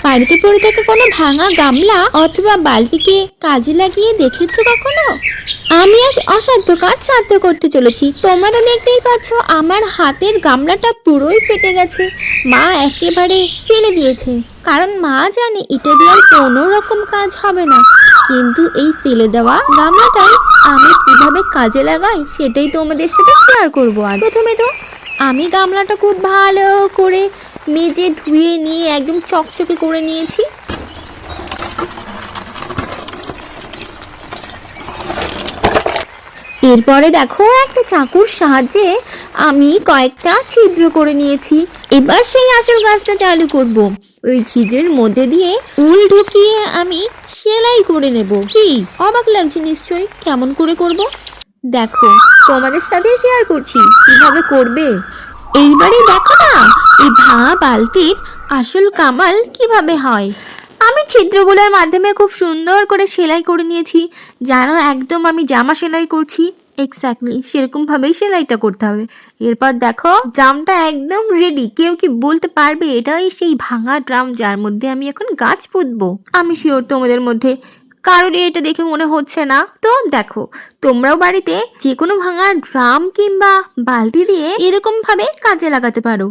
বাড়িতে পড়ে থাকা কোনো ভাঙা গামলা অথবা বালতিকে কাজে লাগিয়ে দেখেছো কখনো? আমি আজ অসাধ্য কাজ সাধ্য করতে চলেছি। তোমরা তো দেখতেই পাচ্ছ আমার হাতের গামলাটা পুরোই ফেটে গেছে। মা একেবারে ফেলে দিয়েছে, কারণ মা জানে এটা দিয়ে আর কোনো রকম কাজ হবে না। কিন্তু এই ফেলে দেওয়া গামলাটাই আমি কিভাবে কাজে লাগাই সেটাই তোমাদের সাথে শেয়ার করবো আজ। প্রথমে তো আমি গামলাটা খুব ভালো করে মেজে ধুয়ে নিয়ে একদম চকচকে করে নিয়েছি। এরপরে দেখো একটা চাকুর সাহায্যে আমি কয়েকটা ছিদ্র করে নিয়েছি। এবার সেই আসল কাজটা চালু করব। ওই ছিদ্রের মধ্যে দিয়ে উল ঢুকিয়ে আমি সেলাই করে নেব। কি অবাক লাগছে নিশ্চয়ই, কেমন করে করব দেখো, তোমাদের সাথে শেয়ার করছি কিভাবে করবে। এইবারে দেখো না এই ভাঙা বালতির আসল কামাল কিভাবে হয়। আমি ছিদ্রগুলোর মাধ্যমে খুব সুন্দর করে সেলাই করে নিয়েছি, জানো একদম আমি জামা সেলাই করছি। এক্স্যাক্টলি সেরকম ভাবেই সেলাইটা করতে হবে। এরপর দেখো ড্রামটা একদম রেডি। কেউ কি বলতে পারবে এটাই সেই ভাঙা ড্রাম যার মধ্যে আমি এখন গাছ পুঁতবো? আমি শিওর তোমাদের মধ্যে কারোর এটা দেখে মনে হচ্ছে না। তো দেখো তোমরাও বাড়িতে যে কোনো ভাঙা ড্রাম কিংবা বালতি দিয়ে এরকম ভাবে কাজে লাগাতে পারো।